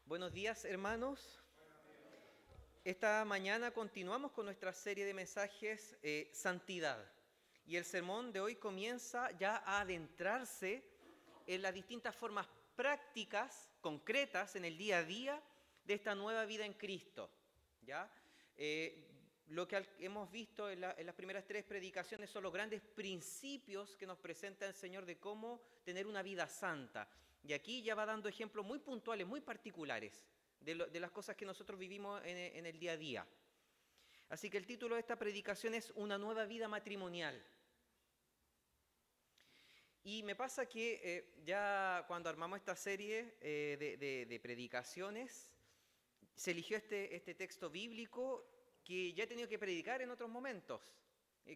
Buenos días, hermanos. Esta mañana continuamos con nuestra serie de mensajes Santidad. Y el sermón de hoy comienza ya a adentrarse en las distintas formas prácticas, concretas, en el día a día de esta nueva vida en Cristo. ¿Ya? Lo que hemos visto en las primeras tres predicaciones son los grandes principios que nos presenta el Señor de cómo tener una vida santa. Y aquí ya va dando ejemplos muy puntuales, muy particulares de las cosas que nosotros vivimos en el día a día. Así que el título de esta predicación es Una nueva vida matrimonial. Y me pasa que ya cuando armamos esta serie de predicaciones, se eligió este texto bíblico que ya he tenido que predicar en otros momentos.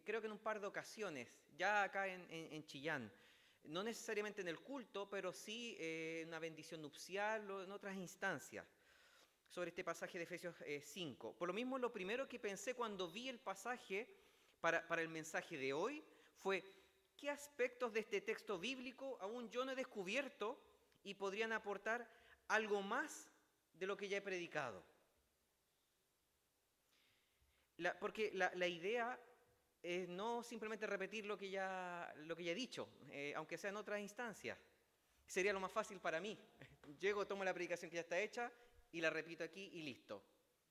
Creo que en un par de ocasiones, ya acá en Chillán. No necesariamente en el culto, pero sí en una bendición nupcial o en otras instancias, sobre este pasaje de Efesios 5. Por lo mismo, lo primero que pensé cuando vi el pasaje para el mensaje de hoy fue, ¿qué aspectos de este texto bíblico aún yo no he descubierto y podrían aportar algo más de lo que ya he predicado? Porque la idea es no simplemente repetir lo que ya he dicho, aunque sea en otras instancias. Sería lo más fácil para mí. Llego, tomo la predicación que ya está hecha y la repito aquí y listo.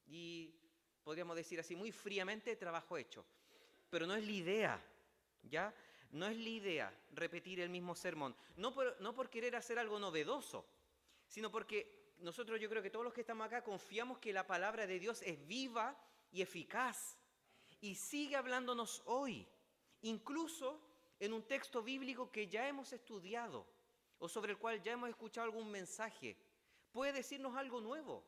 Y podríamos decir así muy fríamente, trabajo hecho. Pero no es la idea, ¿ya? No es la idea repetir el mismo sermón. No por querer hacer algo novedoso, sino porque nosotros, yo creo que todos los que estamos acá confiamos que la palabra de Dios es viva y eficaz y sigue hablándonos hoy, incluso en un texto bíblico que ya hemos estudiado o sobre el cual ya hemos escuchado algún mensaje. Puede decirnos algo nuevo.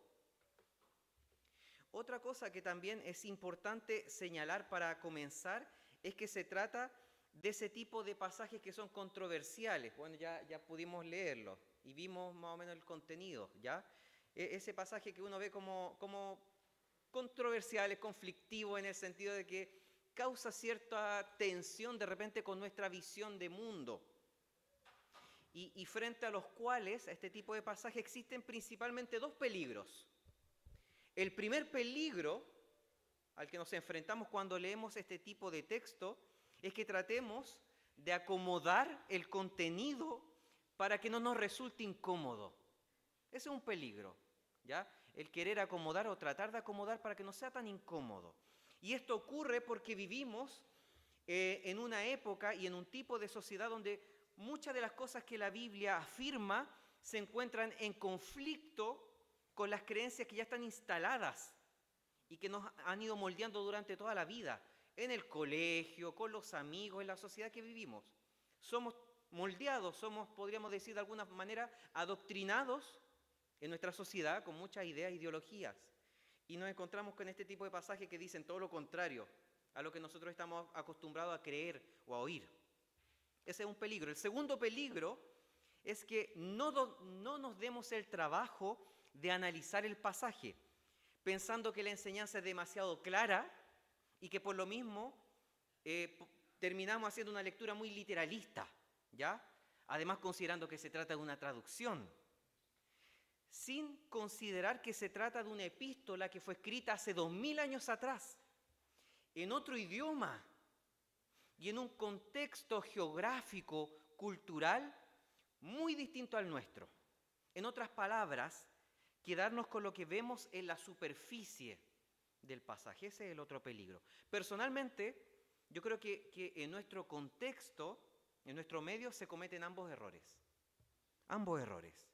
Otra cosa que también es importante señalar para comenzar es que se trata de ese tipo de pasajes que son controversiales. Bueno, ya pudimos leerlo y vimos más o menos el contenido, ¿ya? Ese pasaje que uno ve como controversial, es conflictivo en el sentido de que causa cierta tensión de repente con nuestra visión de mundo. Y frente a los cuales, a este tipo de pasajes, existen principalmente dos peligros. El primer peligro al que nos enfrentamos cuando leemos este tipo de texto es que tratemos de acomodar el contenido para que no nos resulte incómodo. Ese es un peligro, ¿ya? El querer acomodar o tratar de acomodar para que no sea tan incómodo. Y esto ocurre porque vivimos en una época y en un tipo de sociedad donde muchas de las cosas que la Biblia afirma se encuentran en conflicto con las creencias que ya están instaladas y que nos han ido moldeando durante toda la vida, en el colegio, con los amigos, en la sociedad que vivimos. Somos moldeados, somos, podríamos decir de alguna manera, adoctrinados en nuestra sociedad con muchas ideas, ideologías. Y nos encontramos con este tipo de pasajes que dicen todo lo contrario a lo que nosotros estamos acostumbrados a creer o a oír. Ese es un peligro. El segundo peligro es que no nos demos el trabajo de analizar el pasaje, pensando que la enseñanza es demasiado clara y que por lo mismo terminamos haciendo una lectura muy literalista, ¿ya? Además considerando que se trata de una traducción, sin considerar que se trata de una epístola que fue escrita hace 2000 años atrás, en otro idioma y en un contexto geográfico, cultural, muy distinto al nuestro. En otras palabras, quedarnos con lo que vemos en la superficie del pasaje. Ese es el otro peligro. Personalmente, yo creo que en nuestro contexto, en nuestro medio, se cometen ambos errores. Ambos errores.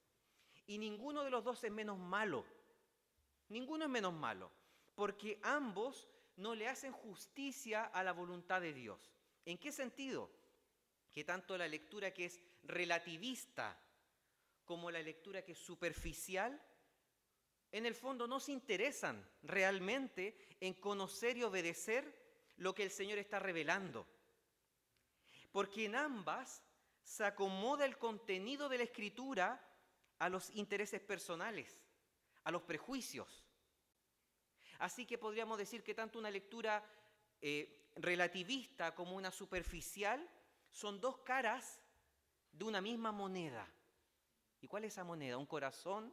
Y ninguno de los dos es menos malo. Ninguno es menos malo. Porque ambos no le hacen justicia a la voluntad de Dios. ¿En qué sentido? Que tanto la lectura que es relativista como la lectura que es superficial, en el fondo no se interesan realmente en conocer y obedecer lo que el Señor está revelando. Porque en ambas se acomoda el contenido de la Escritura a los intereses personales, a los prejuicios. Así que podríamos decir que tanto una lectura relativista como una superficial son dos caras de una misma moneda. ¿Y cuál es esa moneda? Un corazón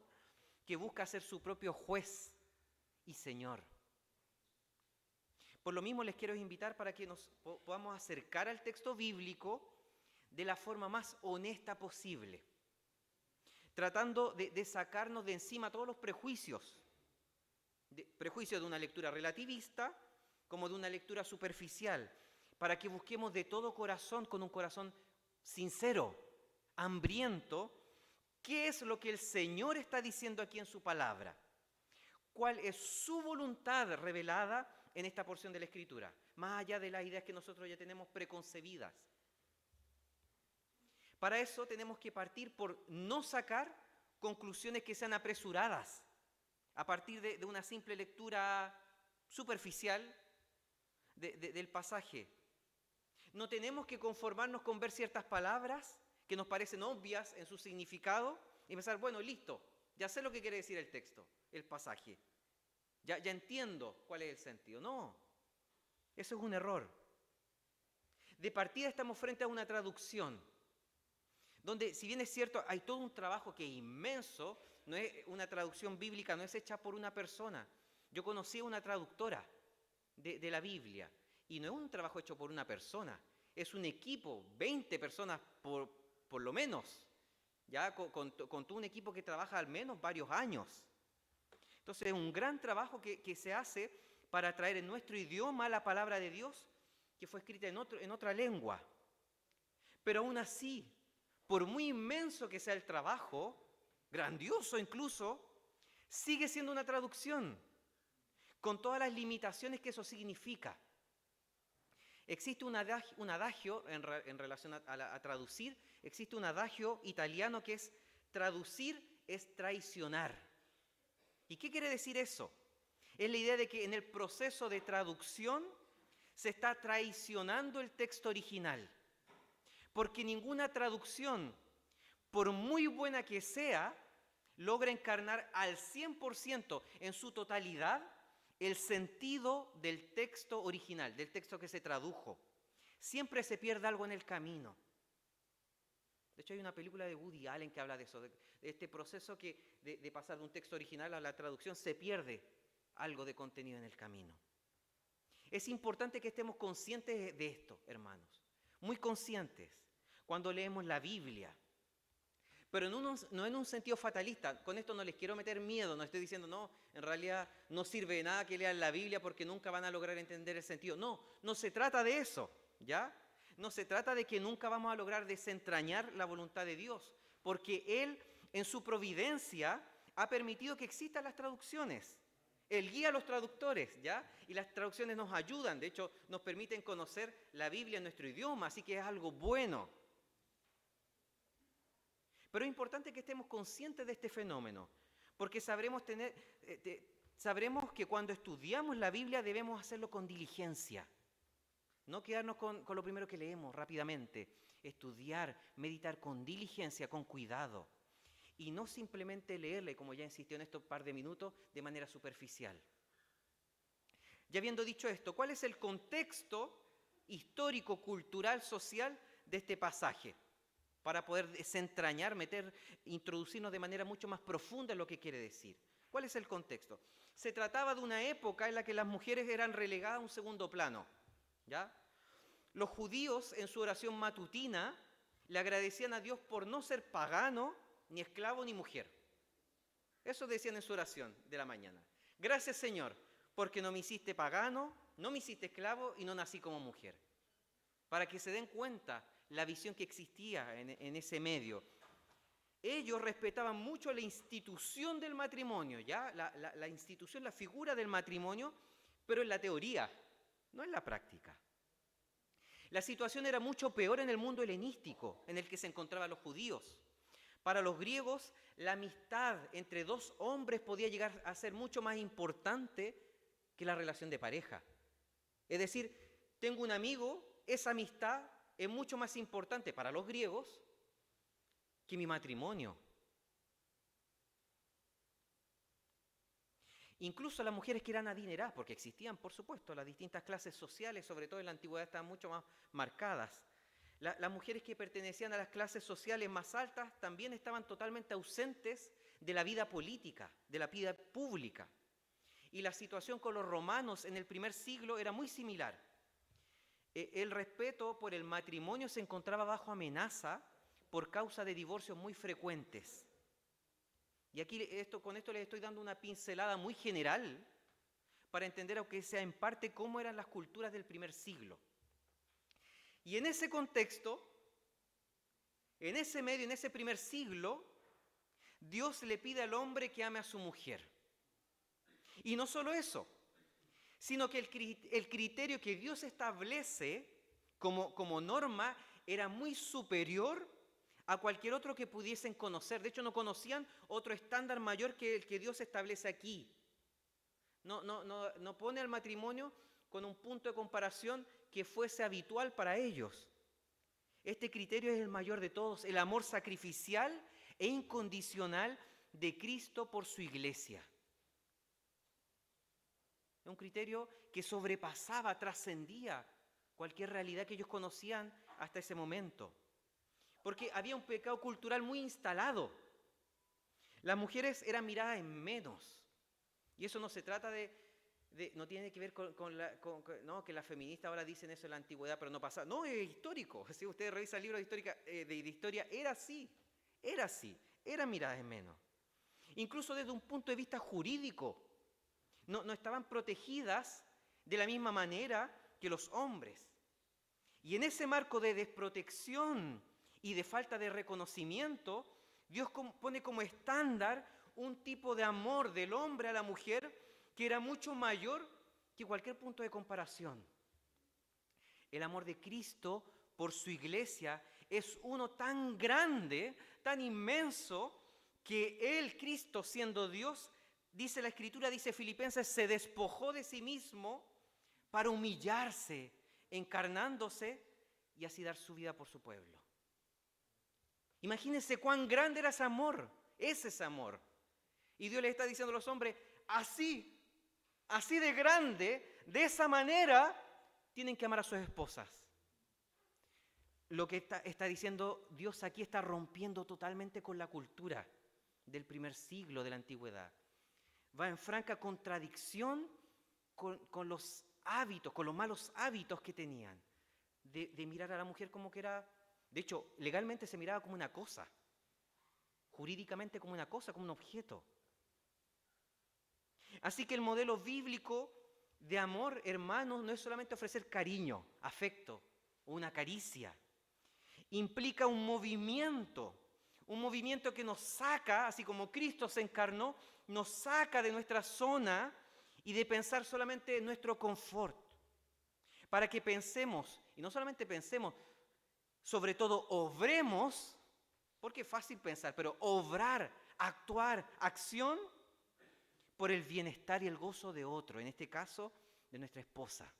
que busca ser su propio juez y Señor. Por lo mismo les quiero invitar para que nos podamos acercar al texto bíblico de la forma más honesta posible, tratando de sacarnos de encima todos los prejuicios de una lectura relativista como de una lectura superficial, para que busquemos de todo corazón, con un corazón sincero, hambriento, qué es lo que el Señor está diciendo aquí en su palabra, cuál es su voluntad revelada en esta porción de la Escritura, más allá de las ideas que nosotros ya tenemos preconcebidas. Para eso tenemos que partir por no sacar conclusiones que sean apresuradas a partir de una simple lectura superficial del pasaje. No tenemos que conformarnos con ver ciertas palabras que nos parecen obvias en su significado y pensar, bueno, listo, ya sé lo que quiere decir el texto, el pasaje. Ya entiendo cuál es el sentido. No, eso es un error. De partida estamos frente a una traducción, donde si bien es cierto, hay todo un trabajo que es inmenso, no es una traducción bíblica, no es hecha por una persona. Yo conocí a una traductora de la Biblia, y no es un trabajo hecho por una persona, es un equipo, 20 personas por lo menos, ya con todo un equipo que trabaja al menos varios años. Entonces es un gran trabajo que se hace para traer en nuestro idioma la palabra de Dios que fue escrita en otra lengua. Pero aún así, por muy inmenso que sea el trabajo, grandioso incluso, sigue siendo una traducción, con todas las limitaciones que eso significa. Existe un adagio en relación a traducir, existe un adagio italiano que es traducir es traicionar. ¿Y qué quiere decir eso? Es la idea de que en el proceso de traducción se está traicionando el texto original. Porque ninguna traducción, por muy buena que sea, logra encarnar al 100% en su totalidad el sentido del texto original, del texto que se tradujo. Siempre se pierde algo en el camino. De hecho, hay una película de Woody Allen que habla de eso, de este proceso de pasar de un texto original a la traducción, se pierde algo de contenido en el camino. Es importante que estemos conscientes de esto, hermanos, muy conscientes, cuando leemos la Biblia. Pero no en un sentido fatalista. Con esto no les quiero meter miedo, no estoy diciendo, no, en realidad no sirve de nada que lean la Biblia porque nunca van a lograr entender el sentido. No, no se trata de eso, ¿ya? No se trata de que nunca vamos a lograr desentrañar la voluntad de Dios, porque Él, en su providencia, ha permitido que existan las traducciones. Él guía a los traductores, ¿ya? Y las traducciones nos ayudan, de hecho, nos permiten conocer la Biblia en nuestro idioma, así que es algo bueno. Pero es importante que estemos conscientes de este fenómeno, porque sabremos que cuando estudiamos la Biblia debemos hacerlo con diligencia. No quedarnos con lo primero que leemos rápidamente. Estudiar, meditar con diligencia, con cuidado. Y no simplemente leerla, y como ya insistió en estos par de minutos, de manera superficial. Ya habiendo dicho esto, ¿cuál es el contexto histórico, cultural, social de este pasaje? Para poder desentrañar, introducirnos de manera mucho más profunda en lo que quiere decir. ¿Cuál es el contexto? Se trataba de una época en la que las mujeres eran relegadas a un segundo plano, ¿ya? Los judíos en su oración matutina le agradecían a Dios por no ser pagano, ni esclavo, ni mujer. Eso decían en su oración de la mañana. Gracias, Señor, porque no me hiciste pagano, no me hiciste esclavo y no nací como mujer. Para que se den cuenta la visión que existía en ese medio. Ellos respetaban mucho la institución del matrimonio, ¿ya? La institución, la figura del matrimonio, pero en la teoría, no en la práctica. La situación era mucho peor en el mundo helenístico, en el que se encontraban los judíos. Para los griegos, la amistad entre dos hombres podía llegar a ser mucho más importante que la relación de pareja. Es decir, tengo un amigo, esa amistad es mucho más importante para los griegos que mi matrimonio. Incluso las mujeres que eran adineradas, porque existían, por supuesto, las distintas clases sociales, sobre todo en la antigüedad, estaban mucho más marcadas. Las mujeres que pertenecían a las clases sociales más altas también estaban totalmente ausentes de la vida política, de la vida pública. Y la situación con los romanos en el primer siglo era muy similar. El respeto por el matrimonio se encontraba bajo amenaza por causa de divorcios muy frecuentes. Y aquí con esto les estoy dando una pincelada muy general para entender, aunque sea en parte, cómo eran las culturas del primer siglo. Y en ese contexto, en ese medio, en ese primer siglo, Dios le pide al hombre que ame a su mujer. Y no solo eso, sino que el criterio que Dios establece como norma era muy superior a cualquier otro que pudiesen conocer. De hecho, no conocían otro estándar mayor que el que Dios establece aquí. No pone al matrimonio con un punto de comparación que fuese habitual para ellos. Este criterio es el mayor de todos, el amor sacrificial e incondicional de Cristo por su iglesia. Es un criterio que sobrepasaba, trascendía cualquier realidad que ellos conocían hasta ese momento. Porque había un pecado cultural muy instalado. Las mujeres eran miradas en menos. Y eso no se trata no tiene que ver no, que las feministas ahora dicen eso en la antigüedad, pero no pasa. No, es histórico. Si ustedes revisan libros de historia, era así, eran miradas en menos. Incluso desde un punto de vista jurídico, no estaban protegidas de la misma manera que los hombres. Y en ese marco de desprotección y de falta de reconocimiento, Dios pone como estándar un tipo de amor del hombre a la mujer que era mucho mayor que cualquier punto de comparación. El amor de Cristo por su iglesia es uno tan grande, tan inmenso, que Él, Cristo, siendo Dios, dice la Escritura, dice Filipenses, se despojó de sí mismo para humillarse, encarnándose y así dar su vida por su pueblo. Imagínense cuán grande era ese amor, es ese amor. Y Dios le está diciendo a los hombres, así de grande, de esa manera, tienen que amar a sus esposas. Lo que está diciendo Dios aquí está rompiendo totalmente con la cultura del primer siglo de la antigüedad. Va en franca contradicción con los hábitos, con los malos hábitos que tenían, de mirar a la mujer como que era, de hecho, legalmente se miraba como una cosa, jurídicamente como una cosa, como un objeto. Así que el modelo bíblico de amor, hermanos, no es solamente ofrecer cariño, afecto o una caricia. Implica un movimiento que nos saca, así como Cristo se encarnó, nos saca de nuestra zona y de pensar solamente en nuestro confort. Para que pensemos, y no solamente pensemos, sobre todo obremos, porque es fácil pensar, pero obrar, actuar, acción, por el bienestar y el gozo de otro, en este caso, de nuestra esposa.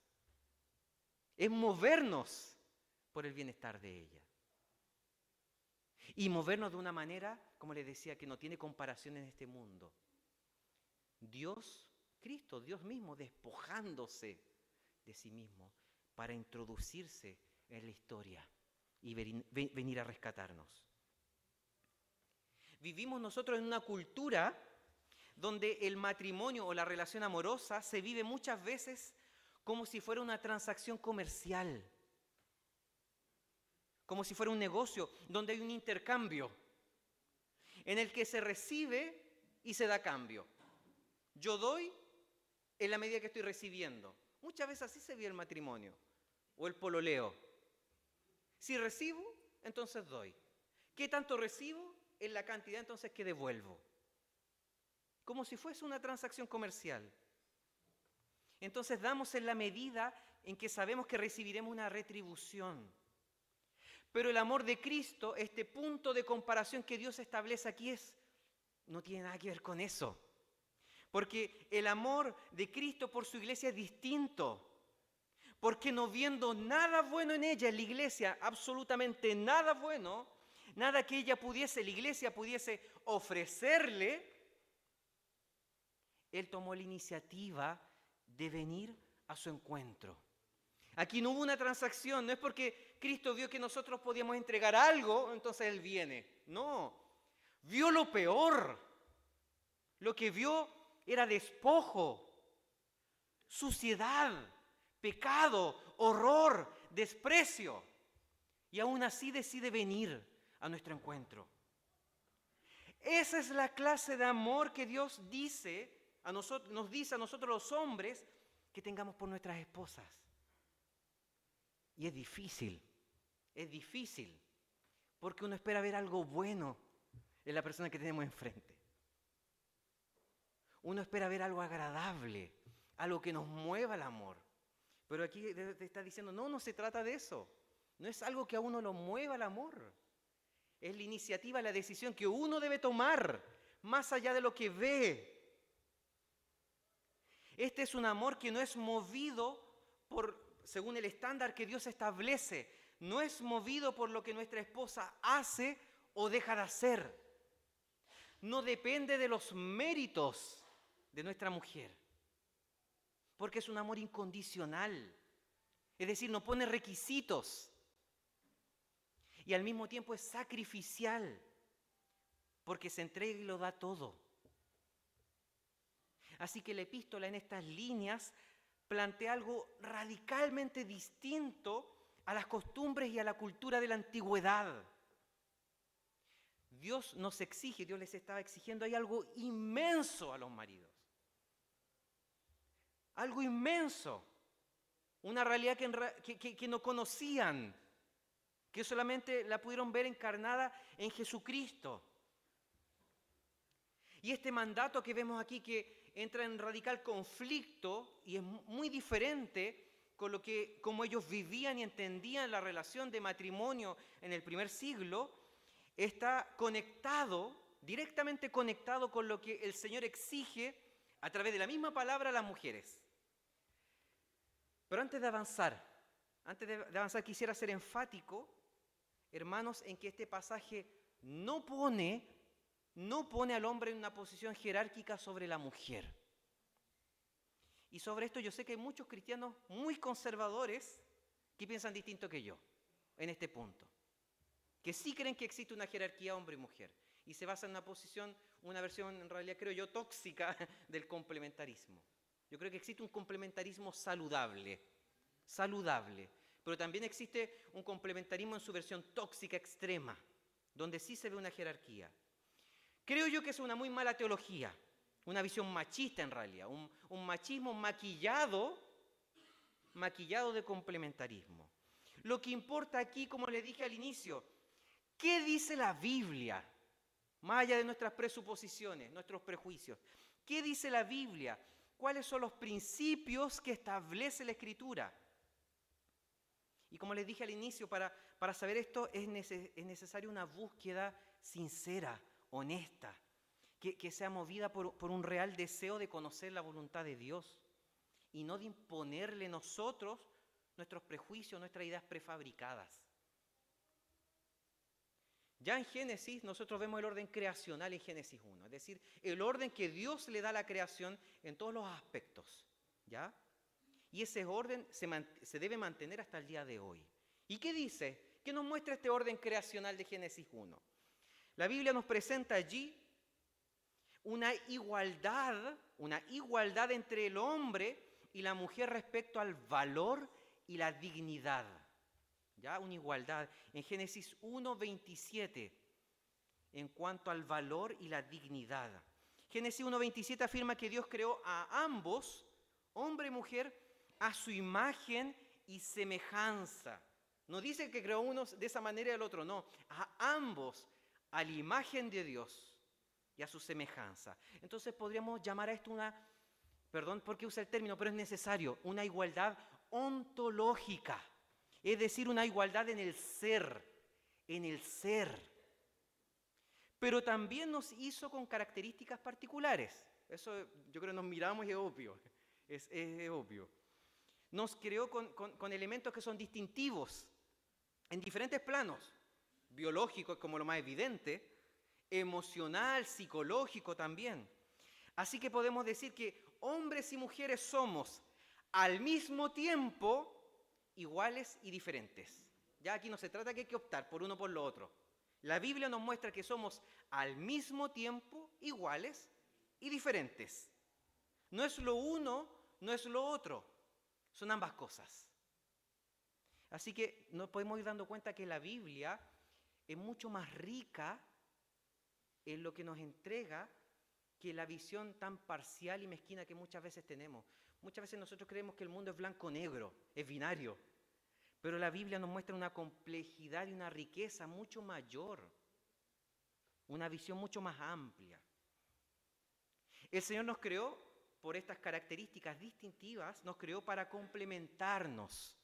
Es movernos por el bienestar de ella. Y movernos de una manera, como les decía, que no tiene comparación en este mundo. Dios, Cristo, Dios mismo, despojándose de sí mismo para introducirse en la historia y venir a rescatarnos. Vivimos nosotros en una cultura donde el matrimonio o la relación amorosa se vive muchas veces como si fuera una transacción comercial, como si fuera un negocio, donde hay un intercambio, en el que se recibe y se da cambio. Yo doy en la medida que estoy recibiendo. Muchas veces así se vive el matrimonio o el pololeo. Si recibo, entonces doy. ¿Qué tanto recibo? En la cantidad entonces que devuelvo. Como si fuese una transacción comercial. Entonces damos en la medida en que sabemos que recibiremos una retribución. Pero el amor de Cristo, este punto de comparación que Dios establece aquí no tiene nada que ver con eso. Porque el amor de Cristo por su iglesia es distinto. Porque no viendo nada bueno en ella, en la iglesia, absolutamente nada bueno, nada que la iglesia pudiese ofrecerle, Él tomó la iniciativa de venir a su encuentro, Aquí no hubo una transacción, no es porque Cristo vio que nosotros podíamos entregar algo, entonces Él viene. No, vio lo peor. Lo que vio era despojo, suciedad, pecado, horror, desprecio. Y aún así decide venir a nuestro encuentro. Esa es la clase de amor que Dios dice a nosotros, nos dice a nosotros los hombres que tengamos por nuestras esposas. Y es difícil, porque uno espera ver algo bueno en la persona que tenemos enfrente. Uno espera ver algo agradable, algo que nos mueva el amor. Pero aquí te está diciendo, no se trata de eso. No es algo que a uno lo mueva el amor. Es la iniciativa, la decisión que uno debe tomar, más allá de lo que ve. Este es un amor que no es movido según el estándar que Dios establece. No es movido por lo que nuestra esposa hace o deja de hacer. No depende de los méritos de nuestra mujer. Porque es un amor incondicional. Es decir, no pone requisitos. Y al mismo tiempo es sacrificial. Porque se entrega y lo da todo. Así que la epístola en estas líneas plantea algo radicalmente distinto a las costumbres y a la cultura de la antigüedad. Dios nos exige, Dios les estaba exigiendo, hay algo inmenso a los maridos. Algo inmenso. Una realidad que no conocían, que solamente la pudieron ver encarnada en Jesucristo. Y este mandato que vemos aquí que entra en radical conflicto y es muy diferente con como ellos vivían y entendían la relación de matrimonio en el primer siglo, está conectado, directamente conectado con lo que el Señor exige a través de la misma palabra a las mujeres. Pero antes de avanzar quisiera ser enfático, hermanos, en que este pasaje no pone al hombre en una posición jerárquica sobre la mujer. Y sobre esto yo sé que hay muchos cristianos muy conservadores que piensan distinto que yo en este punto. Que sí creen que existe una jerarquía hombre y mujer. Y se basa en una versión en realidad creo yo tóxica del complementarismo. Yo creo que existe un complementarismo saludable. Pero también existe un complementarismo en su versión tóxica extrema, donde sí se ve una jerarquía. Creo yo que es una muy mala teología, una visión machista en realidad, un machismo maquillado de complementarismo. Lo que importa aquí, como le dije al inicio, ¿qué dice la Biblia? Más allá de nuestras presuposiciones, nuestros prejuicios. ¿Qué dice la Biblia? ¿Cuáles son los principios que establece la Escritura? Y como les dije al inicio, para saber esto es necesaria una búsqueda sincera, honesta, que sea movida por un real deseo de conocer la voluntad de Dios y no de imponerle nosotros nuestros prejuicios, nuestras ideas prefabricadas. Ya en Génesis nosotros vemos el orden creacional en Génesis 1, es decir, el orden que Dios le da a la creación en todos los aspectos, ¿ya? Y ese orden se debe mantener hasta el día de hoy. ¿Y qué dice? ¿Qué nos muestra este orden creacional de Génesis 1? La Biblia nos presenta allí una igualdad entre el hombre y la mujer respecto al valor y la dignidad. ¿Ya? Una igualdad. En Génesis 1:27, en cuanto al valor y la dignidad. Génesis 1:27 afirma que Dios creó a ambos, hombre y mujer, a su imagen y semejanza. No dice que creó uno de esa manera y el otro, no. A ambos, a la imagen de Dios y a su semejanza. Entonces podríamos llamar a esto perdón porque usa el término, pero es necesario, una igualdad ontológica. Es decir, una igualdad en el ser. Pero también nos hizo con características particulares. Eso yo creo que nos miramos y es obvio. Es obvio. Nos creó con elementos que son distintivos en diferentes planos. Biológico, como lo más evidente, emocional, psicológico también. Así que podemos decir que hombres y mujeres somos al mismo tiempo iguales y diferentes. Ya aquí no se trata que hay que optar por uno o por lo otro. La Biblia nos muestra que somos al mismo tiempo iguales y diferentes. No es lo uno, no es lo otro. Son ambas cosas. Así que nos podemos ir dando cuenta que la Biblia es mucho más rica en lo que nos entrega que la visión tan parcial y mezquina que muchas veces tenemos. Muchas veces nosotros creemos que el mundo es blanco-negro, es binario. Pero la Biblia nos muestra una complejidad y una riqueza mucho mayor. Una visión mucho más amplia. El Señor nos creó por estas características distintivas, nos creó para complementarnos.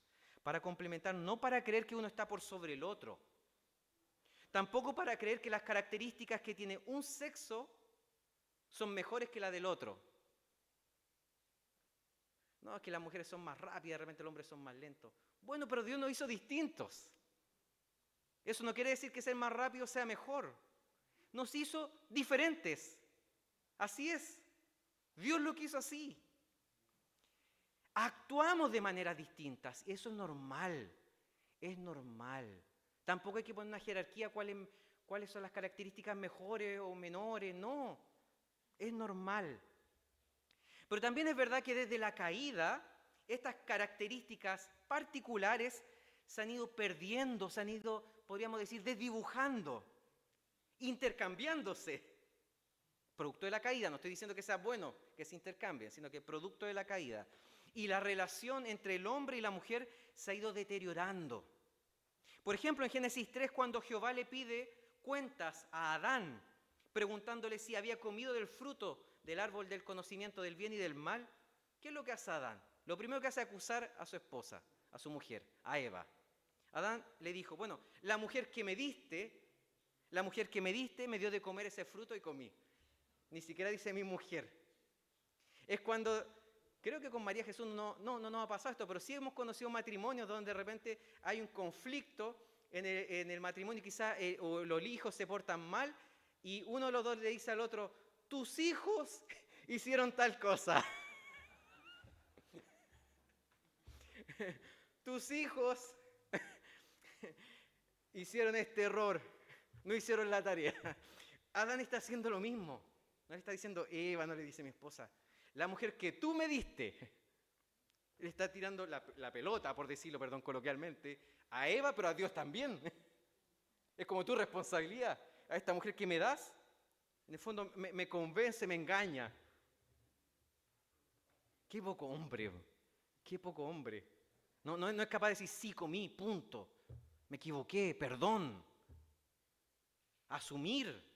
No para creer que uno está por sobre el otro. Tampoco para creer que las características que tiene un sexo son mejores que las del otro. No, es que las mujeres son más rápidas, de repente los hombres son más lentos. Bueno, pero Dios nos hizo distintos. Eso no quiere decir que ser más rápido sea mejor. Nos hizo diferentes. Así es. Dios lo quiso así. Actuamos de maneras distintas y eso es normal. Es normal. Tampoco hay que poner una jerarquía cuáles son las características mejores o menores. No. Es normal. Pero también es verdad que desde la caída, estas características particulares se han ido perdiendo, se han ido, podríamos decir, desdibujando, intercambiándose. Producto de la caída, no estoy diciendo que sea bueno que se intercambien, sino que producto de la caída. Y la relación entre el hombre y la mujer se ha ido deteriorando. Por ejemplo, en Génesis 3, cuando Jehová le pide cuentas a Adán, preguntándole si había comido del fruto del árbol del conocimiento del bien y del mal, ¿qué es lo que hace Adán? Lo primero que hace es acusar a su esposa, a su mujer, a Eva. Adán le dijo, bueno, la mujer que me diste me dio de comer ese fruto y comí. Ni siquiera dice mi mujer. Es cuando, creo que con María Jesús no nos ha pasado esto, pero sí hemos conocido matrimonios donde de repente hay un conflicto en el matrimonio, quizás o los hijos se portan mal y uno de los dos le dice al otro, tus hijos hicieron tal cosa. Tus hijos hicieron este error, no hicieron la tarea. Adán está haciendo lo mismo. No le está diciendo, Eva, no le dice mi esposa, la mujer que tú me diste, le está tirando la pelota, por decirlo, perdón, coloquialmente, a Eva, pero a Dios también. Es como tu responsabilidad. A esta mujer que me das, en el fondo me convence, me engaña. Qué poco hombre, qué poco hombre. No es capaz de decir, sí, comí, punto. Me equivoqué, perdón. Asumir.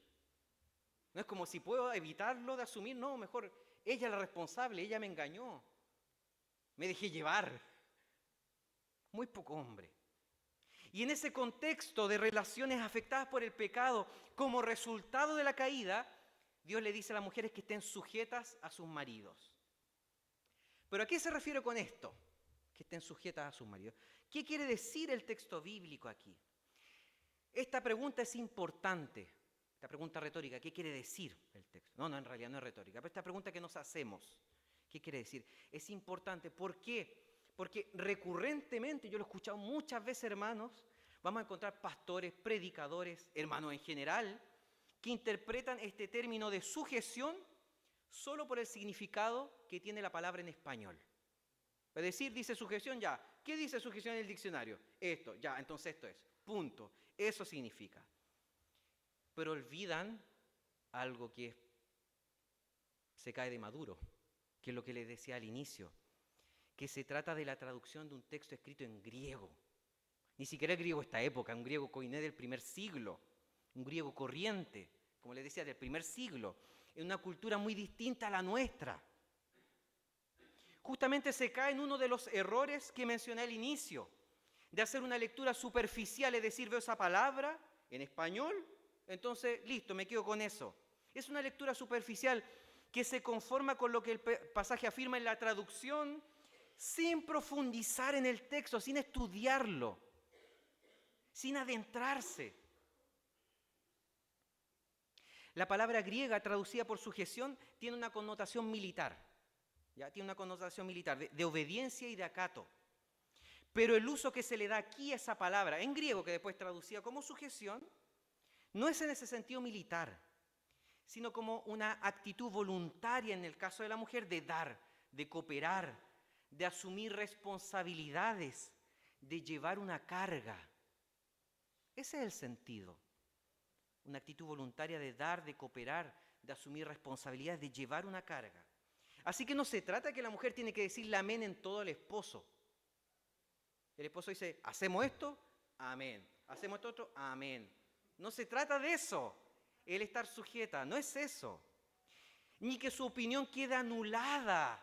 No es como si puedo evitarlo de asumir, no, mejor ella es la responsable, ella me engañó. Me dejé llevar. Muy poco hombre. Y en ese contexto de relaciones afectadas por el pecado, como resultado de la caída, Dios le dice a las mujeres que estén sujetas a sus maridos. ¿Pero a qué se refiere con esto? Que estén sujetas a sus maridos. ¿Qué quiere decir el texto bíblico aquí? Esta pregunta es importante. Esta pregunta retórica, ¿qué quiere decir el texto? No, en realidad no es retórica, pero esta pregunta que nos hacemos, ¿qué quiere decir? Es importante, ¿por qué? Porque recurrentemente, yo lo he escuchado muchas veces, hermanos, vamos a encontrar pastores, predicadores, hermanos en general, que interpretan este término de sujeción solo por el significado que tiene la palabra en español. Es decir, dice sujeción, ya. ¿Qué dice sujeción en el diccionario? Esto, ya, entonces esto es, punto. Eso significa. Pero olvidan algo que se cae de maduro, que es lo que les decía al inicio, que se trata de la traducción de un texto escrito en griego. Ni siquiera el griego de esta época, un griego koiné del primer siglo, un griego corriente, como les decía, del primer siglo, en una cultura muy distinta a la nuestra. Justamente se cae en uno de los errores que mencioné al inicio, de hacer una lectura superficial, es decir, veo esa palabra en español, entonces, listo, me quedo con eso. Es una lectura superficial que se conforma con lo que el pasaje afirma en la traducción, sin profundizar en el texto, sin estudiarlo, sin adentrarse. La palabra griega traducida por sujeción tiene una connotación militar, ¿ya? Tiene una connotación militar de obediencia y de acato. Pero el uso que se le da aquí a esa palabra, en griego, que después traducía como sujeción, no es en ese sentido militar, sino como una actitud voluntaria en el caso de la mujer de dar, de cooperar, de asumir responsabilidades, de llevar una carga. Ese es el sentido. Una actitud voluntaria de dar, de cooperar, de asumir responsabilidades, de llevar una carga. Así que no se trata de que la mujer tiene que decirle amén en todo al esposo. El esposo dice, hacemos esto, amén. Hacemos esto otro, amén. No se trata de eso, el estar sujeta, no es eso. Ni que su opinión quede anulada.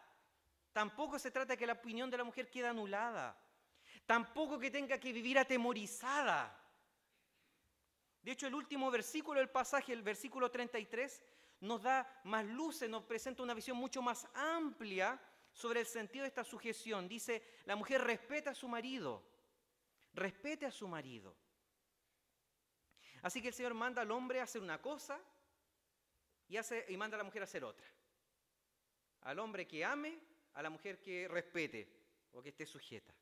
Tampoco se trata de que la opinión de la mujer quede anulada. Tampoco que tenga que vivir atemorizada. De hecho, el último versículo del pasaje, el versículo 33, nos da más luces, nos presenta una visión mucho más amplia sobre el sentido de esta sujeción. Dice, la mujer respeta a su marido, respete a su marido. Así que el Señor manda al hombre a hacer una cosa y manda a la mujer a hacer otra. Al hombre que ame, a la mujer que respete o que esté sujeta.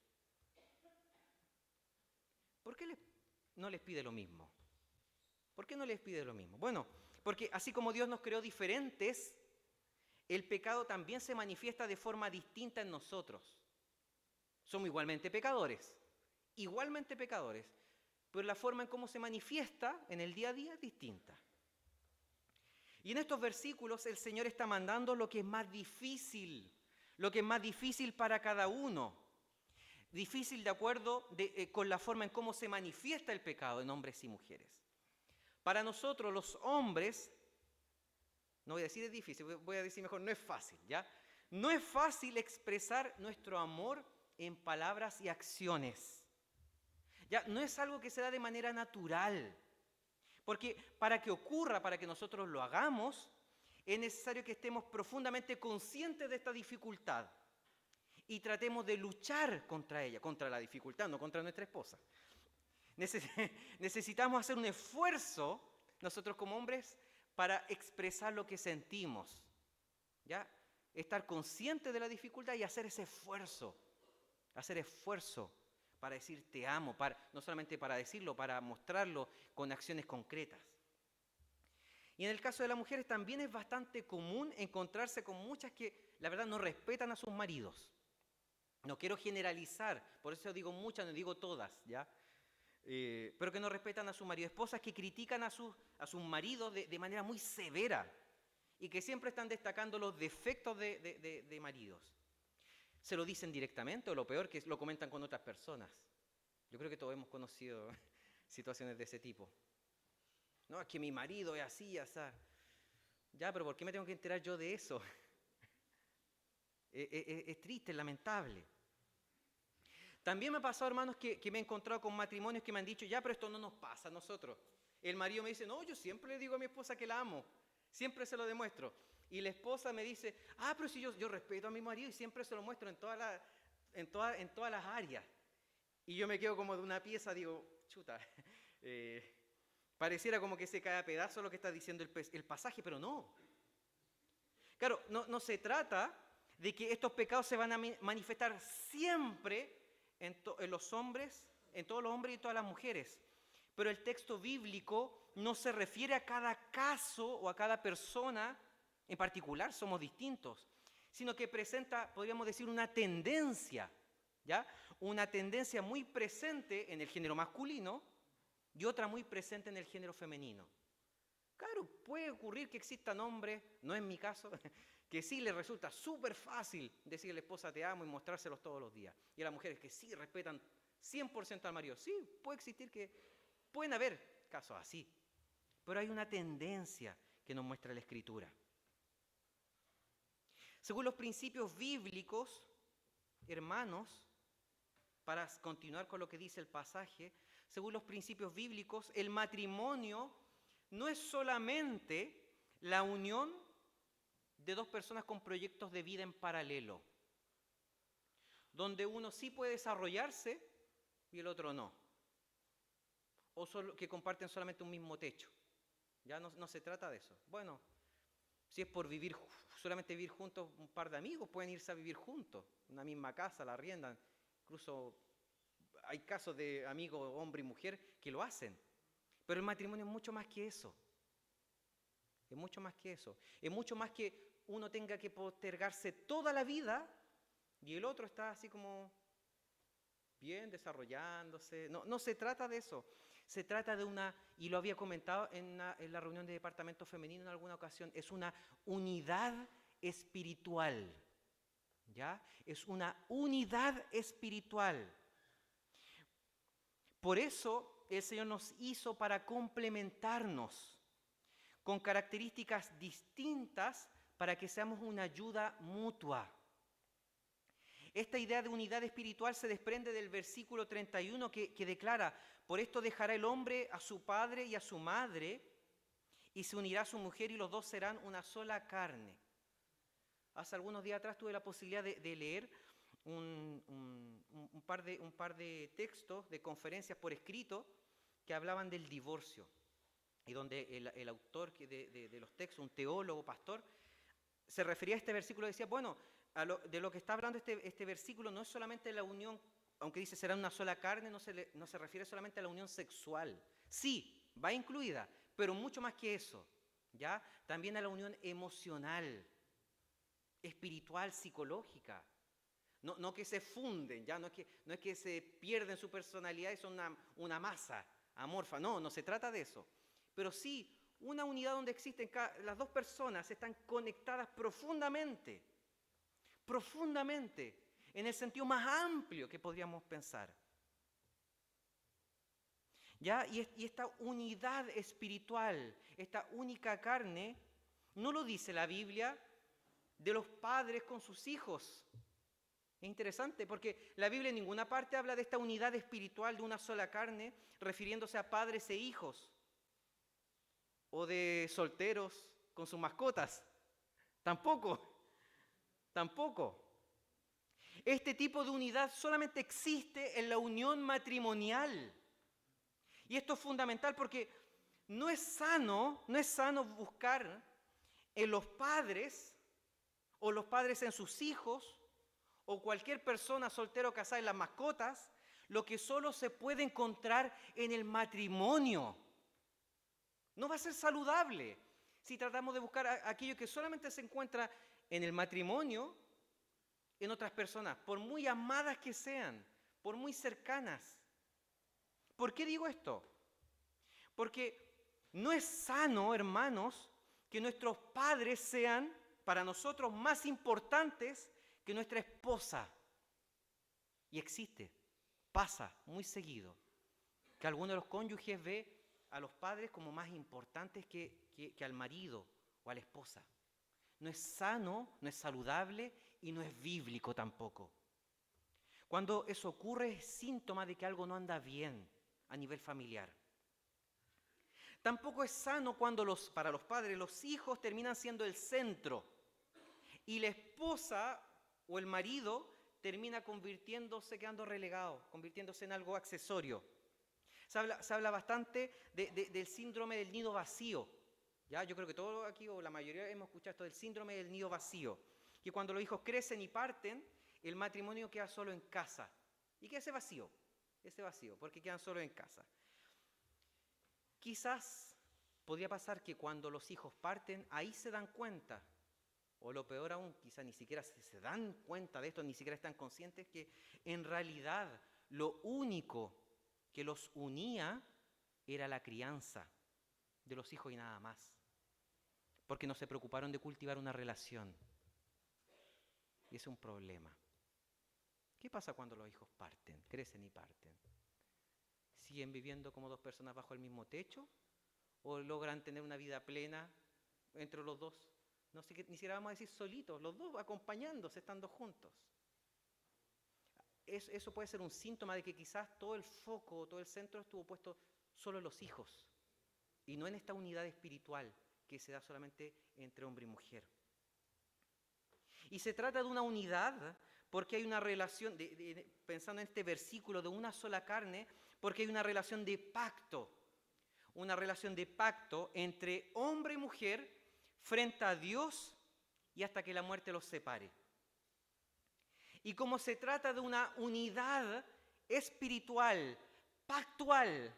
¿Por qué no les pide lo mismo? ¿Por qué no les pide lo mismo? Bueno, porque así como Dios nos creó diferentes, el pecado también se manifiesta de forma distinta en nosotros. Somos igualmente pecadores, pero la forma en cómo se manifiesta en el día a día es distinta. Y en estos versículos el Señor está mandando lo que es más difícil para cada uno. Difícil de acuerdo con la forma en cómo se manifiesta el pecado en hombres y mujeres. Para nosotros los hombres, no voy a decir es difícil, voy a decir mejor, no es fácil, ¿ya? No es fácil expresar nuestro amor en palabras y acciones. Ya, no es algo que se da de manera natural. Porque para que ocurra, para que nosotros lo hagamos, es necesario que estemos profundamente conscientes de esta dificultad y tratemos de luchar contra ella, contra la dificultad, no contra nuestra esposa. Necesitamos hacer un esfuerzo, nosotros como hombres, para expresar lo que sentimos. ¿Ya? Estar conscientes de la dificultad y hacer ese esfuerzo. Hacer esfuerzo para decir te amo, no solamente para decirlo, para mostrarlo con acciones concretas. Y en el caso de las mujeres también es bastante común encontrarse con muchas que la verdad no respetan a sus maridos. No quiero generalizar, por eso digo muchas, no digo todas, ¿ya? Pero que no respetan a su marido. Esposas que critican a sus maridos de manera muy severa y que siempre están destacando los defectos de maridos. Se lo dicen directamente o lo peor, que lo comentan con otras personas. Yo creo que todos hemos conocido situaciones de ese tipo. No, es que mi marido es así, así. Ya, pero ¿por qué me tengo que enterar yo de eso? Es triste, es lamentable. También me ha pasado, hermanos, que me he encontrado con matrimonios que me han dicho, ya, pero esto no nos pasa a nosotros. El marido me dice, no, yo siempre le digo a mi esposa que la amo, siempre se lo demuestro. Y la esposa me dice, pero si yo respeto a mi marido y siempre se lo muestro en todas las áreas. Y yo me quedo como de una pieza, digo, chuta, pareciera como que se cae a pedazos lo que está diciendo el pasaje, pero no. Claro, no se trata de que estos pecados se van a manifestar siempre en los hombres, en todos los hombres y todas las mujeres. Pero el texto bíblico no se refiere a cada caso o a cada persona en particular, somos distintos, sino que presenta, podríamos decir, una tendencia, ¿ya? Una tendencia muy presente en el género masculino y otra muy presente en el género femenino. Claro, puede ocurrir que existan hombres, no es mi caso, que sí les resulta súper fácil decirle a la esposa te amo y mostrárselos todos los días. Y a las mujeres que sí respetan 100% al marido. Sí, pueden haber casos así. Pero hay una tendencia que nos muestra la Escritura. Según los principios bíblicos, hermanos, para continuar con lo que dice el pasaje, según los principios bíblicos, el matrimonio no es solamente la unión de dos personas con proyectos de vida en paralelo, donde uno sí puede desarrollarse y el otro no, o que comparten solamente un mismo techo. Ya no se trata de eso. Bueno, si es por solamente vivir juntos, un par de amigos pueden irse a vivir juntos, en una misma casa, la arriendan, incluso hay casos de amigos, hombre y mujer, que lo hacen. Pero el matrimonio es mucho más que eso. Es mucho más que eso. Es mucho más que uno tenga que postergarse toda la vida y el otro está así como bien desarrollándose. No, no se trata de eso. Se trata de una, y lo había comentado en la reunión de departamento femenino en alguna ocasión, es una unidad espiritual. ¿Ya? Es una unidad espiritual. Por eso el Señor nos hizo para complementarnos con características distintas para que seamos una ayuda mutua. Esta idea de unidad espiritual se desprende del versículo 31 que declara: por esto dejará el hombre a su padre y a su madre y se unirá a su mujer y los dos serán una sola carne. Hace algunos días atrás tuve la posibilidad de leer un par de textos, de conferencias por escrito que hablaban del divorcio y donde el autor de los textos, un teólogo, pastor, se refería a este versículo y decía, bueno, de lo que está hablando este versículo no es solamente la unión, aunque dice será una sola carne, no se refiere solamente a la unión sexual. Sí, va incluida, pero mucho más que eso, ¿ya? También a la unión emocional, espiritual, psicológica. No que se funden, ¿ya? No es que se pierden su personalidad y son una masa amorfa. No se trata de eso. Pero sí, una unidad donde existen las dos personas están conectadas profundamente, en el sentido más amplio que podríamos pensar. ¿Ya? Y esta unidad espiritual, esta única carne, no lo dice la Biblia de los padres con sus hijos. Es interesante porque la Biblia en ninguna parte habla de esta unidad espiritual de una sola carne, refiriéndose a padres e hijos, o de solteros con sus mascotas. Tampoco. Este tipo de unidad solamente existe en la unión matrimonial. Y esto es fundamental porque no es sano buscar en los padres o los padres en sus hijos o cualquier persona soltera o casada en las mascotas lo que solo se puede encontrar en el matrimonio. No va a ser saludable si tratamos de buscar aquello que solamente se encuentra en el matrimonio, en otras personas, por muy amadas que sean, por muy cercanas. ¿Por qué digo esto? Porque no es sano, hermanos, que nuestros padres sean para nosotros más importantes que nuestra esposa. Y pasa muy seguido, que alguno de los cónyuges ve a los padres como más importantes que al marido o a la esposa. No es sano, no es saludable y no es bíblico tampoco. Cuando eso ocurre es síntoma de que algo no anda bien a nivel familiar. Tampoco es sano cuando para los padres los hijos terminan siendo el centro y la esposa o el marido termina quedando relegado, convirtiéndose en algo accesorio. Se habla bastante del síndrome del nido vacío. ¿Ya? Yo creo que todos aquí, o la mayoría, hemos escuchado esto del síndrome del nido vacío. Que cuando los hijos crecen y parten, el matrimonio queda solo en casa. Y queda ese vacío, porque quedan solo en casa. Quizás podría pasar que cuando los hijos parten, ahí se dan cuenta, o lo peor aún, quizás ni siquiera se dan cuenta de esto, ni siquiera están conscientes que en realidad lo único que los unía era la crianza de los hijos y nada más. Porque no se preocuparon de cultivar una relación. Y ese es un problema. ¿Qué pasa cuando los hijos parten, crecen y parten? ¿Siguen viviendo como dos personas bajo el mismo techo? ¿O logran tener una vida plena entre los dos? No sé, ni siquiera vamos a decir solitos, los dos acompañándose, estando juntos. Eso puede ser un síntoma de que quizás todo el foco, todo el centro estuvo puesto solo en los hijos y no en esta unidad espiritual que se da solamente entre hombre y mujer. Y se trata de una unidad porque hay una relación, pensando en este versículo, de una sola carne, porque hay una relación de pacto entre hombre y mujer frente a Dios y hasta que la muerte los separe. Y como se trata de una unidad espiritual, pactual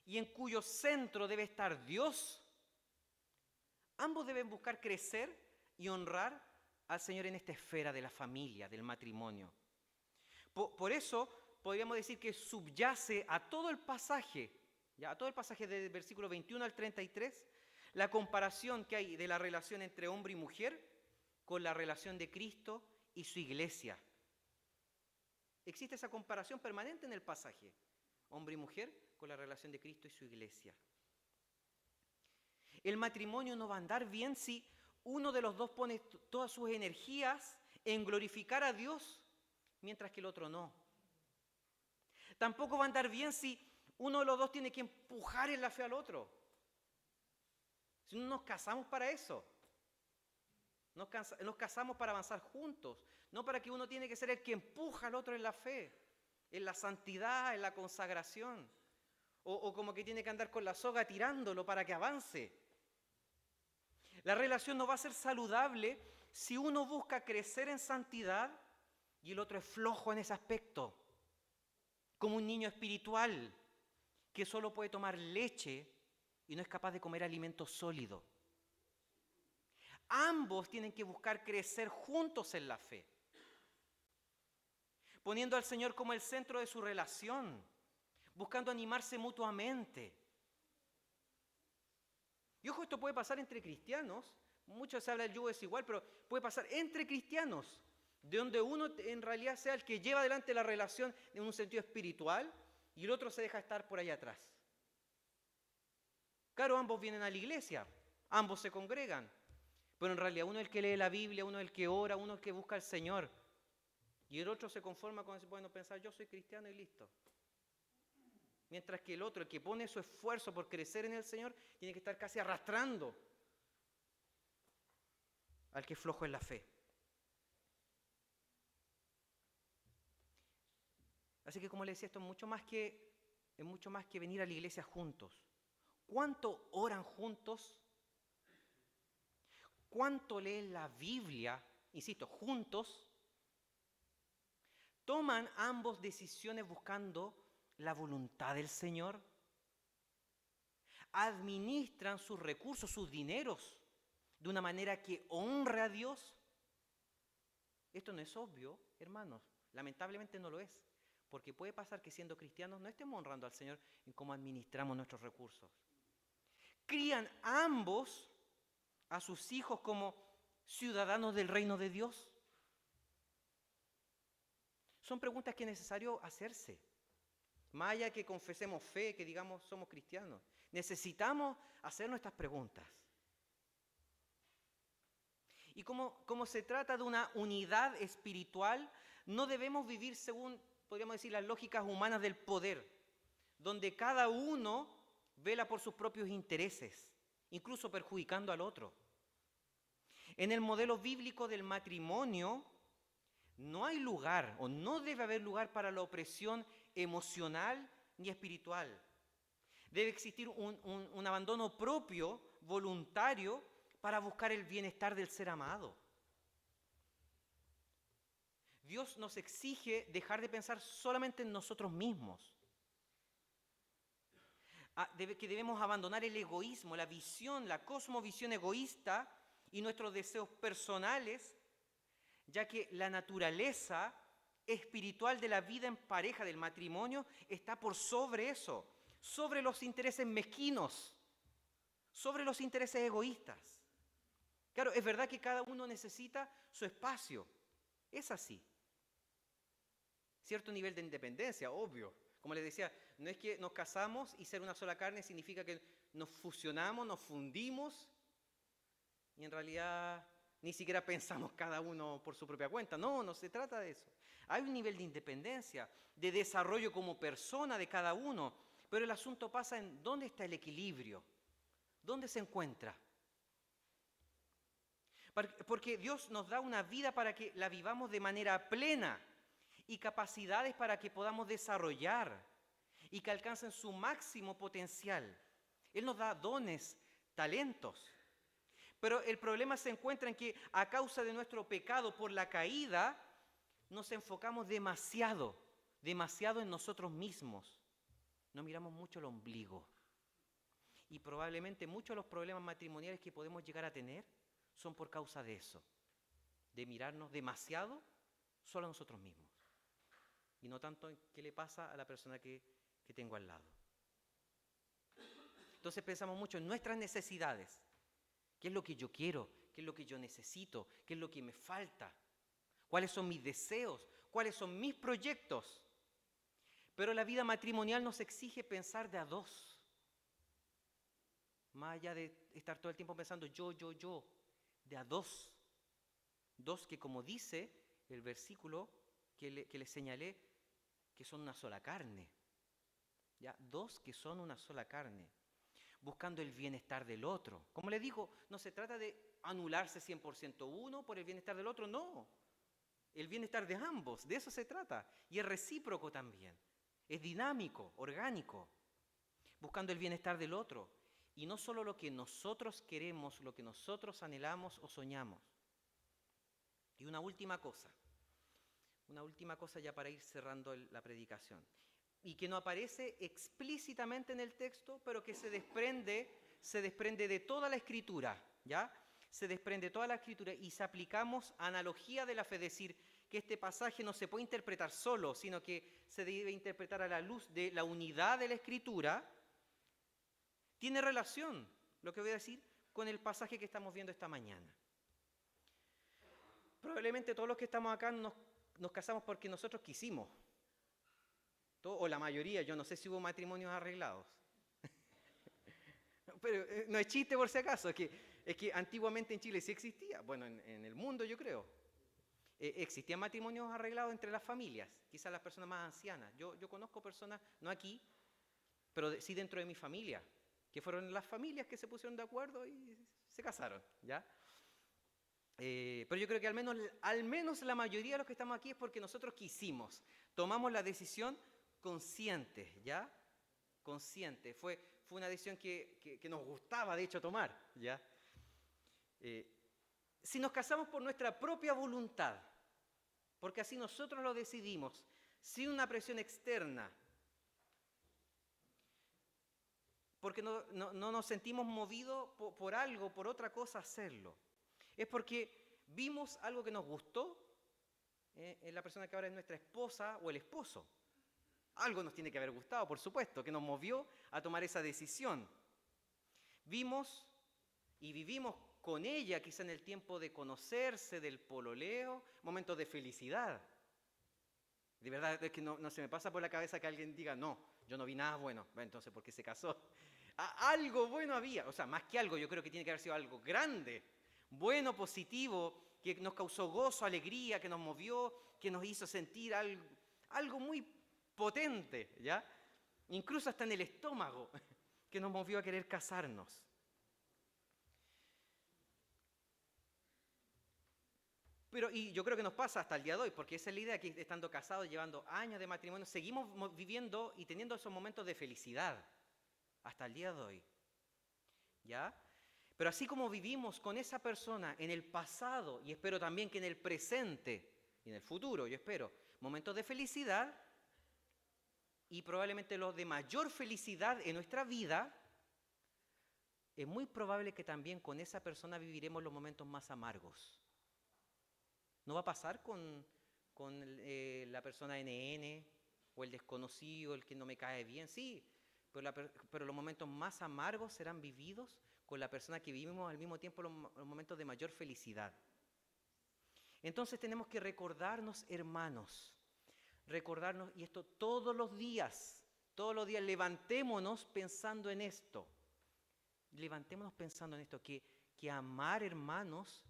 y en cuyo centro debe estar Dios, ambos deben buscar crecer y honrar al Señor en esta esfera de la familia, del matrimonio. Por eso podríamos decir que subyace a todo el pasaje, ya a todo el pasaje del versículo 21 al 33, la comparación que hay de la relación entre hombre y mujer con la relación de Cristo y su iglesia. Existe esa comparación permanente en el pasaje, hombre y mujer con la relación de Cristo y su iglesia. El matrimonio no va a andar bien si uno de los dos pone todas sus energías en glorificar a Dios, mientras que el otro no. Tampoco va a andar bien si uno de los dos tiene que empujar en la fe al otro. Si no nos casamos para eso. Nos casamos para avanzar juntos, no para que uno tiene que ser el que empuja al otro en la fe, en la santidad, en la consagración, o como que tiene que andar con la soga tirándolo para que avance. La relación no va a ser saludable si uno busca crecer en santidad y el otro es flojo en ese aspecto, como un niño espiritual que solo puede tomar leche y no es capaz de comer alimento sólido. Ambos tienen que buscar crecer juntos en la fe, poniendo al Señor como el centro de su relación, buscando animarse mutuamente. Y ojo, esto puede pasar entre cristianos. Mucho se habla del yugo desigual, pero puede pasar entre cristianos, de donde uno en realidad sea el que lleva adelante la relación en un sentido espiritual y el otro se deja estar por allá atrás. Claro, ambos vienen a la iglesia, ambos se congregan, pero en realidad uno es el que lee la Biblia, uno es el que ora, uno es el que busca al Señor. Y el otro se conforma con, bueno, pensar yo soy cristiano y listo. Mientras que el otro, el que pone su esfuerzo por crecer en el Señor, tiene que estar casi arrastrando al que es flojo en la fe. Así que como les decía, esto es mucho más que venir a la iglesia juntos. ¿Cuánto oran juntos? ¿Cuánto leen la Biblia? Insisto, juntos. ¿Toman ambos decisiones buscando la voluntad del Señor? ¿Administran sus recursos, sus dineros, de una manera que honre a Dios? Esto no es obvio, hermanos. Lamentablemente no lo es. Porque puede pasar que siendo cristianos no estemos honrando al Señor en cómo administramos nuestros recursos. ¿Crían ambos a sus hijos como ciudadanos del reino de Dios? Son preguntas que es necesario hacerse. Más allá que confesemos fe, que digamos somos cristianos, necesitamos hacer nuestras preguntas. Y como se trata de una unidad espiritual, no debemos vivir según, podríamos decir, las lógicas humanas del poder, donde cada uno vela por sus propios intereses, incluso perjudicando al otro. En el modelo bíblico del matrimonio, no hay lugar o no debe haber lugar para la opresión emocional ni espiritual. Debe existir un abandono propio, voluntario, para buscar el bienestar del ser amado. Dios nos exige dejar de pensar solamente en nosotros mismos. Que debemos abandonar el egoísmo, la visión, la cosmovisión egoísta y nuestros deseos personales, ya que la naturaleza espiritual de la vida en pareja, del matrimonio, está por sobre eso, sobre los intereses mezquinos, sobre los intereses egoístas. Claro, es verdad que cada uno necesita su espacio, es así. Cierto nivel de independencia, obvio. Como les decía, no es que nos casamos y ser una sola carne significa que nos fusionamos, nos fundimos y en realidad ni siquiera pensamos cada uno por su propia cuenta. No, no se trata de eso. Hay un nivel de independencia, de desarrollo como persona de cada uno, pero el asunto pasa en dónde está el equilibrio, dónde se encuentra. Porque Dios nos da una vida para que la vivamos de manera plena y capacidades para que podamos desarrollar y que alcancen su máximo potencial. Él nos da dones, talentos. Pero el problema se encuentra en que a causa de nuestro pecado por la caída, nos enfocamos demasiado demasiado en nosotros mismos. No miramos mucho el ombligo. Y probablemente muchos de los problemas matrimoniales que podemos llegar a tener son por causa de eso, de mirarnos demasiado solo a nosotros mismos y no tanto en qué le pasa a la persona que tengo al lado. Entonces pensamos mucho en nuestras necesidades. ¿Qué es lo que yo quiero? ¿Qué es lo que yo necesito? ¿Qué es lo que me falta? ¿Cuáles son mis deseos? ¿Cuáles son mis proyectos? Pero la vida matrimonial nos exige pensar de a dos. Más allá de estar todo el tiempo pensando yo, de a dos. Dos que, como dice el versículo que les señalé, que son una sola carne. ¿Ya? Dos que son una sola carne, buscando el bienestar del otro. Como les digo, no se trata de anularse 100% uno por el bienestar del otro, no. El bienestar de ambos, de eso se trata. Y es recíproco también. Es dinámico, orgánico, buscando el bienestar del otro. Y no solo lo que nosotros queremos, lo que nosotros anhelamos o soñamos. Y una última cosa ya para ir cerrando la predicación, y que no aparece explícitamente en el texto, pero que se desprende de toda la Escritura, ¿ya? Se desprende de toda la Escritura y si aplicamos analogía de la fe, es decir, que este pasaje no se puede interpretar solo, sino que se debe interpretar a la luz de la unidad de la Escritura, tiene relación, lo que voy a decir, con el pasaje que estamos viendo esta mañana. Probablemente todos los que estamos acá nos casamos porque nosotros quisimos. O la mayoría, yo no sé si hubo matrimonios arreglados. Pero no es chiste por si acaso, es que antiguamente en Chile sí existía, bueno, en el mundo yo creo. Existían matrimonios arreglados entre las familias, quizás las personas más ancianas. Yo conozco personas, no aquí, pero sí dentro de mi familia, que fueron las familias que se pusieron de acuerdo y se casaron, ¿ya? Pero yo creo que al menos la mayoría de los que estamos aquí es porque nosotros quisimos, tomamos la decisión consciente, ¿ya? Consciente, fue una decisión que nos gustaba de hecho tomar, ¿ya? Si nos casamos por nuestra propia voluntad, porque así nosotros lo decidimos, sin una presión externa, porque no nos sentimos movidos por algo, por otra cosa hacerlo. Es porque vimos algo que nos gustó en la persona que ahora es nuestra esposa o el esposo. Algo nos tiene que haber gustado, por supuesto, que nos movió a tomar esa decisión. Vimos y vivimos con ella, quizá en el tiempo de conocerse, del pololeo, momentos de felicidad. De verdad, es que no se me pasa por la cabeza que alguien diga, no, yo no vi nada bueno. Bueno, entonces, ¿por qué se casó? Algo bueno había, o sea, más que algo, yo creo que tiene que haber sido algo grande, bueno, positivo, que nos causó gozo, alegría, que nos movió, que nos hizo sentir algo muy potente, ¿ya? Incluso hasta en el estómago, que nos movió a querer casarnos. Y yo creo que nos pasa hasta el día de hoy, porque esa es la idea, que estando casados, llevando años de matrimonio, seguimos viviendo y teniendo esos momentos de felicidad, hasta el día de hoy, ¿ya? Pero así como vivimos con esa persona en el pasado, y espero también que en el presente, y en el futuro, yo espero, momentos de felicidad, y probablemente los de mayor felicidad en nuestra vida, es muy probable que también con esa persona viviremos los momentos más amargos. ¿No va a pasar con la persona NN o el desconocido, el que no me cae bien? Sí, pero los momentos más amargos serán vividos con la persona que vivimos al mismo tiempo los momentos de mayor felicidad. Entonces tenemos que recordarnos, hermanos, y esto todos los días, levantémonos pensando en esto. Que amar, hermanos,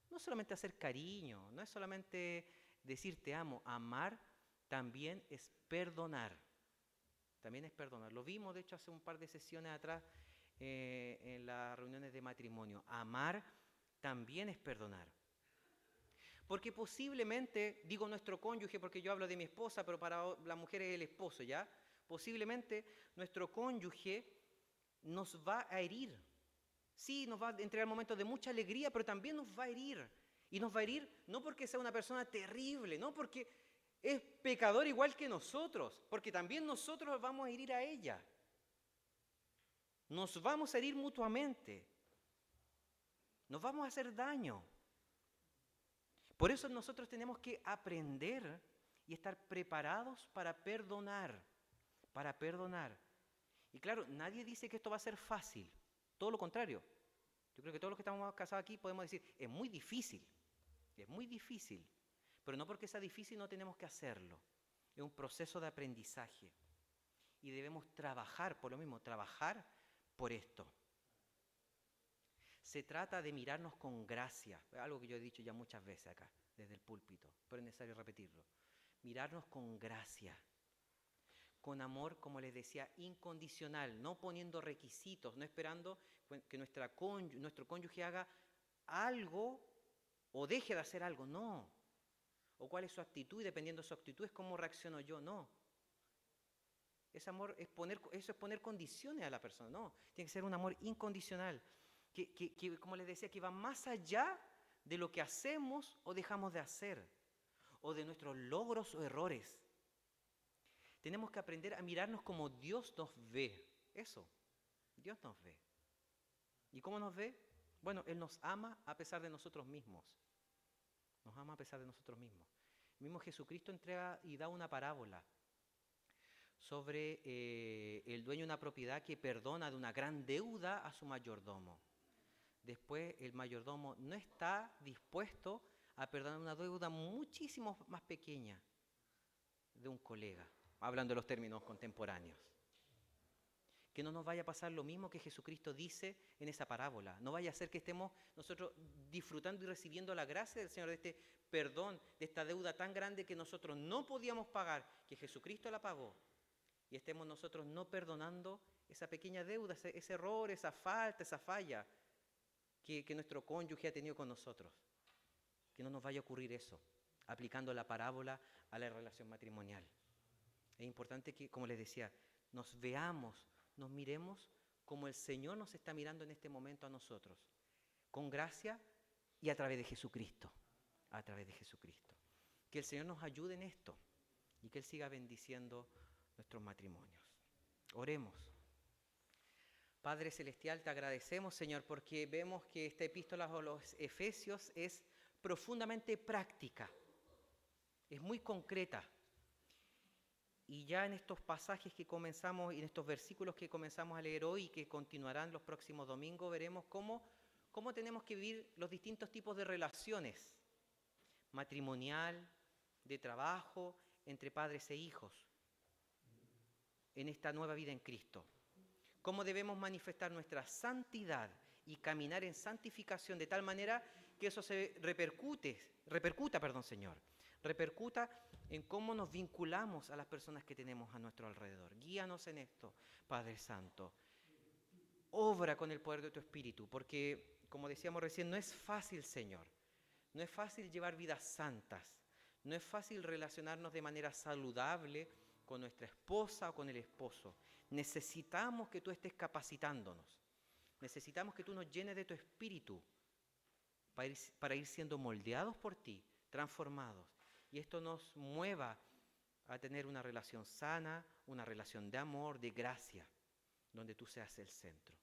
no es solamente hacer cariño, no es solamente decir te amo, amar también es perdonar. También es perdonar. Lo vimos, de hecho, hace un par de sesiones atrás en las reuniones de matrimonio. Amar también es perdonar. Porque posiblemente, digo nuestro cónyuge porque yo hablo de mi esposa, pero para la mujer es el esposo, ¿ya? Posiblemente nuestro cónyuge nos va a herir. Sí, nos va a entregar momentos de mucha alegría, pero también nos va a herir. Y nos va a herir no porque sea una persona terrible, no porque es pecador igual que nosotros, porque también nosotros vamos a herir a ella. Nos vamos a herir mutuamente. Nos vamos a hacer daño. Por eso nosotros tenemos que aprender y estar preparados para perdonar. Para perdonar. Y claro, nadie dice que esto va a ser fácil. Todo lo contrario. Yo creo que todos los que estamos casados aquí podemos decir, es muy difícil. Es muy difícil. Pero no porque sea difícil no tenemos que hacerlo. Es un proceso de aprendizaje. Y debemos trabajar, por lo mismo, trabajar por esto. Se trata de mirarnos con gracia, algo que yo he dicho ya muchas veces acá, desde el púlpito, pero es necesario repetirlo. Mirarnos con gracia, con amor, como les decía, incondicional, no poniendo requisitos, no esperando que nuestro cónyuge haga algo o deje de hacer algo, no. O cuál es su actitud y dependiendo de su actitud es cómo reacciono yo, no. Ese amor eso es poner condiciones a la persona, no. Tiene que ser un amor incondicional. Que, como les decía, que va más allá de lo que hacemos o dejamos de hacer, o de nuestros logros o errores. Tenemos que aprender a mirarnos como Dios nos ve. Eso, Dios nos ve. ¿Y cómo nos ve? Bueno, Él nos ama a pesar de nosotros mismos. Nos ama a pesar de nosotros mismos. El mismo Jesucristo entrega y da una parábola sobre el dueño de una propiedad que perdona de una gran deuda a su mayordomo. Después el mayordomo no está dispuesto a perdonar una deuda muchísimo más pequeña de un colega, hablando de los términos contemporáneos. Que no nos vaya a pasar lo mismo que Jesucristo dice en esa parábola. No vaya a ser que estemos nosotros disfrutando y recibiendo la gracia del Señor de este perdón, de esta deuda tan grande que nosotros no podíamos pagar, que Jesucristo la pagó. Y estemos nosotros no perdonando esa pequeña deuda, ese error, esa falta, esa falla que nuestro cónyuge ha tenido con nosotros. Que no nos vaya a ocurrir eso, aplicando la parábola a la relación matrimonial. Es importante que, como les decía, nos veamos, nos miremos como el Señor nos está mirando en este momento a nosotros, con gracia y a través de Jesucristo, a través de Jesucristo. Que el Señor nos ayude en esto y que Él siga bendiciendo nuestros matrimonios. Oremos. Padre Celestial, te agradecemos, Señor, porque vemos que esta epístola a los Efesios es profundamente práctica, es muy concreta. Y ya en estos pasajes que comenzamos y en estos versículos que comenzamos a leer hoy y que continuarán los próximos domingos, veremos cómo tenemos que vivir los distintos tipos de relaciones, matrimonial, de trabajo, entre padres e hijos, en esta nueva vida en Cristo. Cómo debemos manifestar nuestra santidad y caminar en santificación de tal manera que eso se repercuta, Señor, en cómo nos vinculamos a las personas que tenemos a nuestro alrededor. Guíanos en esto, Padre Santo. Obra con el poder de tu Espíritu, porque, como decíamos recién, no es fácil, Señor. No es fácil llevar vidas santas. No es fácil relacionarnos de manera saludable con nuestra esposa o con el esposo. Necesitamos que tú estés capacitándonos. Necesitamos que tú nos llenes de tu Espíritu para ir siendo moldeados por ti, transformados. Y esto nos mueva a tener una relación sana, una relación de amor, de gracia, donde tú seas el centro.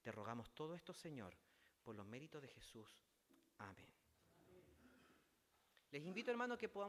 Te rogamos todo esto, Señor, por los méritos de Jesús. Amén. Les invito, hermano, que podamos